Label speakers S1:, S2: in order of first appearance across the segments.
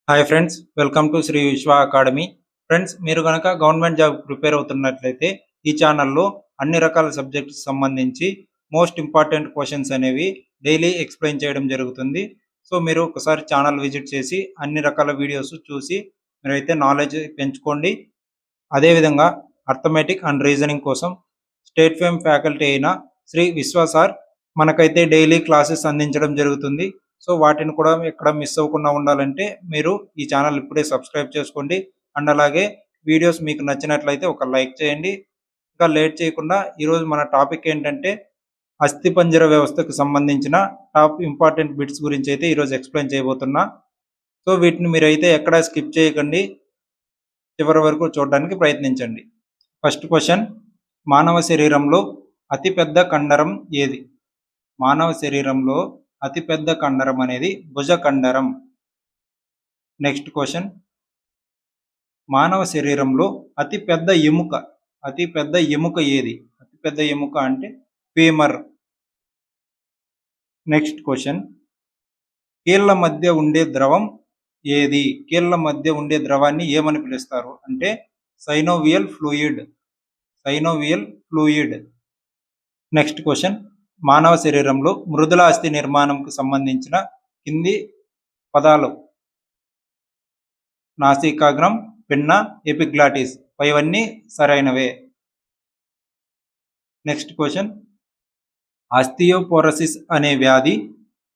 S1: Hi friends, welcome to Sri Vishwa Academy. Friends, మీరు కనుక government job prepare అవుతున్నట్లయితే ఈ ఛానల్లో అన్ని రకాల సబ్జెక్ట్స్ సంబంధించి మోస్ట్ ఇంపార్టెంట్ క్వశ్చన్స్ అనేవి డైలీ ఎక్స్ప్లెయిన్ చేయడం జరుగుతుంది. సో మీరు ఒకసారి ఛానల్ విజిట్ చేసి అన్ని రకాల వీడియోస్ చూసి మీరైతే నాలెడ్జ్ పెంచుకోండి. అదేవిధంగా అర్థమెటిక్ అండ్ రీజనింగ్ కోసం స్టేట్ ఫేమ్ ఫ్యాకల్టీ అయిన శ్రీ విశ్వ సార్ మనకైతే డైలీ క్లాసెస్ అందించడం జరుగుతుంది. సో వాటిని కూడా ఎక్కడ మిస్ అవ్వకుండా ఉండాలంటే మీరు ఈ ఛానల్ ఇప్పుడే సబ్స్క్రైబ్ చేసుకోండి. అండ్ అలాగే వీడియోస్ మీకు నచ్చినట్లయితే ఒక లైక్ చేయండి. ఇంకా లేట్ చేయకుండా ఈరోజు మన టాపిక్ ఏంటంటే అస్థిపంజర వ్యవస్థకు సంబంధించిన టాప్ ఇంపార్టెంట్ బిట్స్ గురించి అయితే ఈరోజు ఎక్స్ప్లెయిన్ చేయబోతున్నా. సో వీటిని మీరైతే ఎక్కడా స్కిప్ చేయకండి, చివరి వరకు చూడడానికి ప్రయత్నించండి. ఫస్ట్ క్వశ్చన్, మానవ శరీరంలో అతిపెద్ద కండరం ఏది? మానవ శరీరంలో అతిపెద్ద కండరం అనేది భుజ కండరం. నెక్స్ట్ క్వశ్చన్, మానవ శరీరంలో అతిపెద్ద ఎముక ఏది? అతిపెద్ద ఎముక అంటే ఫీమర్. నెక్స్ట్ క్వశ్చన్, కీళ్ళ మధ్య ఉండే ద్రవం ఏది? కీళ్ళ మధ్య ఉండే ద్రవాన్ని ఏమని పిలుస్తారు అంటే సైనోవియల్ ఫ్లూయిడ్. నెక్స్ట్ క్వశ్చన్, మానవ శరీరంలో మృదుల అస్థి నిర్మాణంకు సంబంధించిన కింది పదాలు నాసికాగ్రం, పిన్న, ఎపిగ్లాటిస్. ఇవన్నీ సరైనవే. నెక్స్ట్ క్వశ్చన్, ఆస్టియోపోరోసిస్ అనే వ్యాధి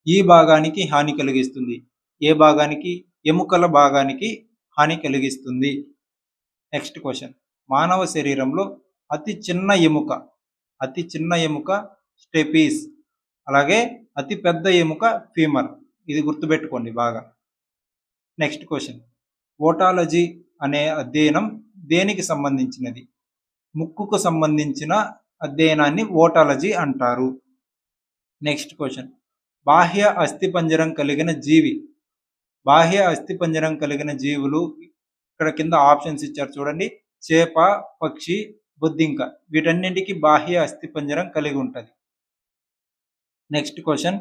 S1: ఈ భాగానికి హాని కలిగిస్తుంది. ఏ భాగానికి? ఎముకల భాగానికి హాని కలిగిస్తుంది. నెక్స్ట్ క్వశ్చన్, మానవ శరీరంలో అతి చిన్న ఎముక స్టెపీస్, అలాగే అతి పెద్ద ఎముక ఫీమర్. ఇది గుర్తుపెట్టుకోండి బాగా. నెక్స్ట్ క్వశ్చన్, ఓటాలజీ అనే అధ్యయనం దేనికి సంబంధించినది? ముక్కుకు సంబంధించిన అధ్యయనాన్ని ఓటాలజీ అంటారు. నెక్స్ట్ క్వశ్చన్, బాహ్య అస్థిపంజరం కలిగిన జీవులు ఇక్కడ కింద ఆప్షన్స్ ఇచ్చారు చూడండి. చేప, పక్షి, బొద్దింక, వీటన్నింటికి బాహ్య అస్థిపంజరం కలిగి ఉంటుంది. నెక్స్ట్ క్వశ్చన్,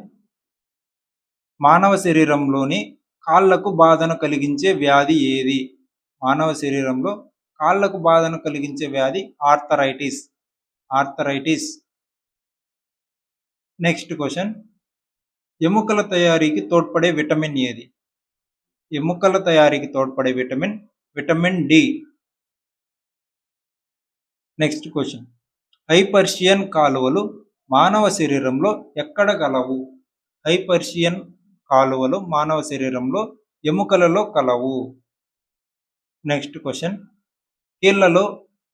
S1: మానవ శరీరంలోని కాళ్లకు బాధను కలిగించే వ్యాధి ఏది? మానవ శరీరంలో కాళ్లకు బాధను కలిగించే వ్యాధి ఆర్థరైటిస్. నెక్స్ట్ క్వశ్చన్, ఎముకల తయారీకి తోడ్పడే విటమిన్ ఏది? ఎముకల తయారీకి తోడ్పడే విటమిన్ డి. నెక్స్ట్ క్వశ్చన్, హైపర్షియన్ కాలువలు మానవ శరీరంలో ఎక్కడ కలవు? హైపర్షియన్ కాలువలు మానవ శరీరంలో ఎముకలలో కలవు. నెక్స్ట్ క్వశ్చన్, కీళ్లలో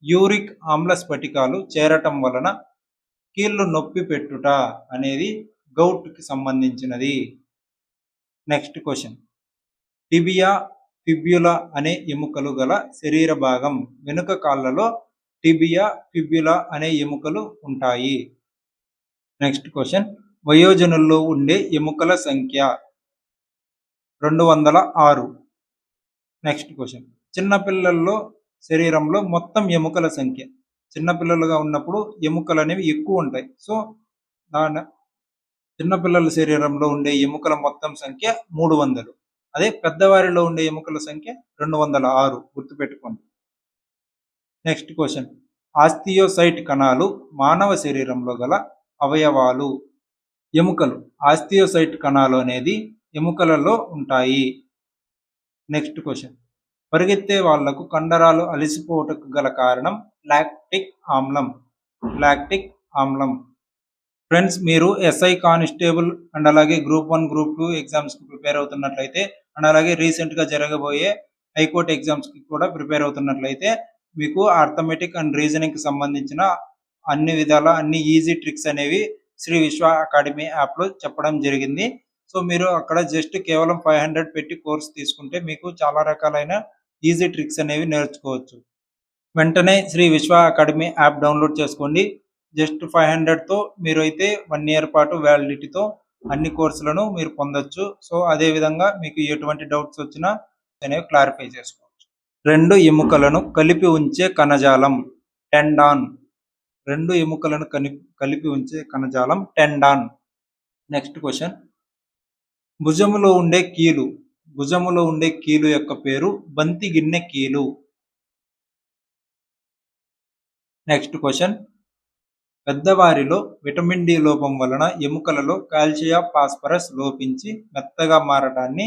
S1: యూరిక్ ఆమ్ల స్ఫటికాలు చేరటం వలన కీళ్లు నొప్పి పెట్టుట అనేది గౌట్కి సంబంధించినది. నెక్స్ట్ క్వశ్చన్, టిబియా, ఫిబ్యులా అనే ఎముకలు గల శరీర భాగం వెనుక కాళ్ళలో టిబియా, ఫిబ్యులా అనే ఎముకలు ఉంటాయి. నెక్స్ట్ క్వశ్చన్, వయోజనుల్లో ఉండే ఎముకల సంఖ్య 206. నెక్స్ట్ క్వశ్చన్, చిన్నపిల్లల్లో శరీరంలో మొత్తం ఎముకల సంఖ్య. చిన్నపిల్లలుగా ఉన్నప్పుడు ఎముకలు అనేవి ఎక్కువ ఉంటాయి. సో చిన్నపిల్లల శరీరంలో ఉండే ఎముకల మొత్తం సంఖ్య 300. అదే పెద్దవారిలో ఉండే ఎముకల సంఖ్య 206. గుర్తుపెట్టుకోండి. నెక్స్ట్ క్వశ్చన్, ఆస్టియోసైట్ కణాలు మానవ శరీరంలో గల అవయవాలు. ఎముకలు, ఆస్టియోసైట్ కణాలు అనేది ఎముకలలో ఉంటాయి. నెక్స్ట్ క్వశ్చన్, పరిగెత్తే వాళ్లకు కండరాలు అలసిపోవటకు గల కారణం లాక్టిక్ ఆమ్లం. ఫ్రెండ్స్, మీరు ఎస్ఐ కానిస్టేబుల్ అండ్ అలాగే గ్రూప్ 1, గ్రూప్ 2 ఎగ్జామ్స్కి ప్రిపేర్ అవుతున్నట్లయితే అండ్ అలాగే రీసెంట్గా జరగబోయే హైకోర్టు ఎగ్జామ్స్కి కూడా ప్రిపేర్ అవుతున్నట్లయితే మీకు అర్థమెటిక్ అండ్ రీజనింగ్కి సంబంధించిన అన్ని విధాల అన్ని ఈజీ ట్రిక్స్ అనేవి శ్రీ విశ్వ అకాడమీ యాప్లో చెప్పడం జరిగింది. సో మీరు అక్కడ జస్ట్ కేవలం 500 పెట్టి కోర్స్ తీసుకుంటే మీకు చాలా రకాలైన ఈజీ ట్రిక్స్ అనేవి నేర్చుకోవచ్చు. వెంటనే Shri Vishwa academy app download చేసుకోండి. జస్ట్ 500తో మీరు అయితే 1 year పాటు వ్యాలిడిటీతో అన్ని కోర్సులను మీరు పొందొచ్చు. సో అదేవిధంగా మీకు ఎటువంటి డౌట్స్ వచ్చినా అనేవి క్లారిఫై చేసుకోవచ్చు. 2 ఎముకలను కలిపి ఉంచే కణజాలం టెండాన్. 2 ఎముకలను కలిపి ఉంచే కణజాలం టెండాన్. నెక్స్ట్ క్వశ్చన్, భుజములో ఉండే కీలు భుజములో ఉండే కీలు యొక్క పేరు బంతి గిన్నె కీలు. నెక్స్ట్ క్వశ్చన్, పెద్దవారిలో విటమిన్ డి లోపం వలన ఎముకలలో కాల్షియం ఫాస్ఫరస్ లోపించి మెత్తగా మారడాన్ని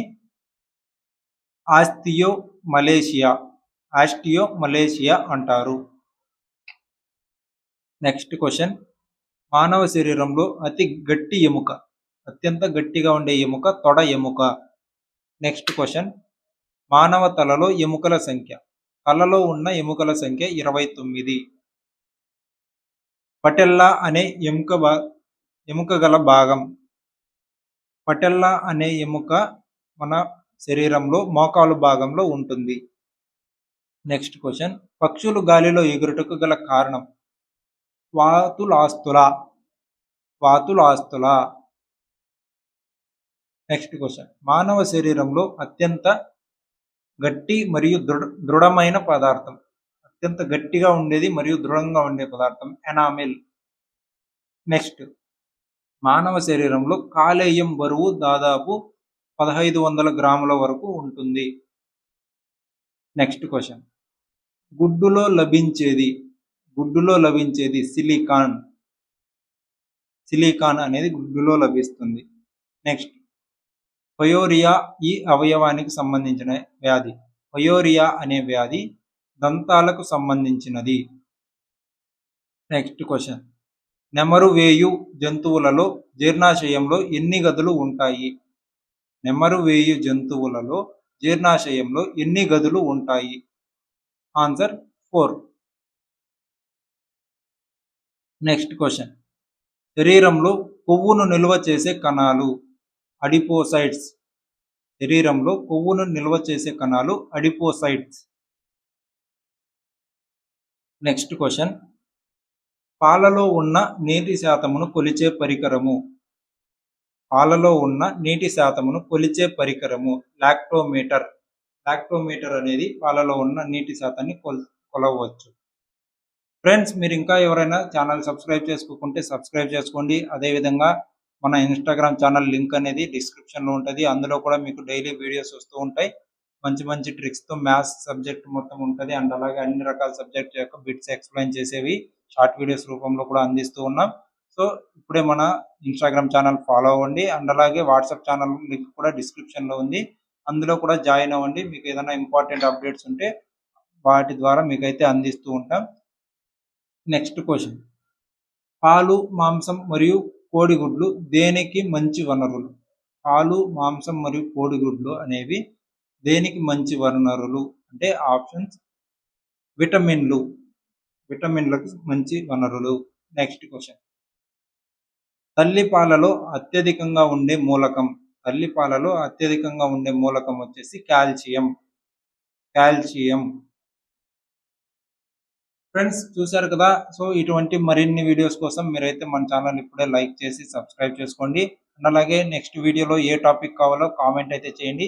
S1: ఆస్టియోమలేషియా అంటారు. నెక్స్ట్ క్వశ్చన్, మానవ శరీరంలో అత్యంత గట్టిగా ఉండే ఎముక తొడ ఎముక. నెక్స్ట్ క్వశ్చన్, మానవ తలలో ఎముకల సంఖ్య. తలలో ఉన్న ఎముకల సంఖ్య 29. పటెల్లా అనే ఎముక గల భాగం. పటెల్లా అనే ఎముక మన శరీరంలో మోకాలు భాగంలో ఉంటుంది. నెక్స్ట్ క్వశ్చన్, పక్షులు గాలిలో ఎగురుటకు గల కారణం. వాతులాస్తుల. నెక్స్ట్ క్వశ్చన్, మానవ శరీరంలో అత్యంత గట్టి మరియు దృఢమైన పదార్థం. అత్యంత గట్టిగా ఉండేది మరియు దృఢంగా ఉండే పదార్థం ఎనామిల్. నెక్స్ట్, మానవ శరీరంలో కాలేయం బరువు దాదాపు 1500 గ్రాముల వరకు ఉంటుంది. నెక్స్ట్ క్వశ్చన్, గుడ్డులో లభించేది సిలికాన్ అనేది గుడ్డులో లభిస్తుంది. నెక్స్ట్, పయోరియా ఈ అవయవానికి సంబంధించిన వ్యాధి. పయోరియా అనే వ్యాధి దంతాలకు సంబంధించినది. నెక్స్ట్ క్వశ్చన్, నెమరు వేయు జంతువులలో జీర్ణాశయంలో ఎన్ని గదులు ఉంటాయి? ఆన్సర్ 4. నెక్స్ట్ క్వశ్చన్, శరీరంలో కొవ్వును నిల్వ చేసే కణాలు అడిపోసైట్స్. నెక్స్ట్ క్వశ్చన్, పాలలో ఉన్న నీటి శాతమును కొలిచే పరికరము లాక్టోమీటర్. లాక్టోమీటర్ అనేది పాలలో ఉన్న నీటి శాతాన్ని కొలవచ్చు. ఫ్రెండ్స్, మీరు ఇంకా ఎవరైనా ఛానల్ సబ్స్క్రైబ్ చేసుకోకుంటే సబ్స్క్రైబ్ చేసుకోండి. అదేవిధంగా మన ఇన్స్టాగ్రామ్ ఛానల్ లింక్ అనేది డిస్క్రిప్షన్లో ఉంటుంది. అందులో కూడా మీకు డైలీ వీడియోస్ వస్తూ ఉంటాయి. మంచి ట్రిక్స్తో మ్యాథ్స్ సబ్జెక్ట్ మొత్తం ఉంటుంది. అండ్ అలాగే అన్ని రకాల సబ్జెక్ట్ యొక్క బిట్స్ ఎక్స్ప్లెయిన్ చేసేవి షార్ట్ వీడియోస్ రూపంలో కూడా అందిస్తూ ఉన్నాం. సో ఇప్పుడే మన ఇన్స్టాగ్రామ్ ఛానల్ ఫాలో అవ్వండి. అండ్ అలాగే వాట్సాప్ ఛానల్ లింక్ కూడా డిస్క్రిప్షన్లో ఉంది. అందులో కూడా జాయిన్ అవ్వండి. మీకు ఏదైనా ఇంపార్టెంట్ అప్డేట్స్ ఉంటే వాటి ద్వారా మీకైతే అందిస్తూ ఉంటాం. నెక్స్ట్ క్వశ్చన్, పాలు, మాంసం మరియు కోడిగుడ్లు దేనికి మంచి వనరులు? అనేవి దేనికి మంచి వనరులు అంటే ఆప్షన్స్ విటమిన్లకు మంచి వనరులు. నెక్స్ట్ క్వశ్చన్, తల్లిపాలలో అత్యధికంగా ఉండే మూలకం వచ్చేసి కాల్షియం. ఫ్రెండ్స్, చూశారు కదా. సో ఇటువంటి మరిన్ని వీడియోస్ కోసం మీరైతే మన ఛానల్ ఇప్పుడే లైక్ చేసి సబ్స్క్రైబ్ చేసుకోండి. అండ్ అలాగే నెక్స్ట్ వీడియోలో ఏ టాపిక్ కావాలో కామెంట్ అయితే చేయండి.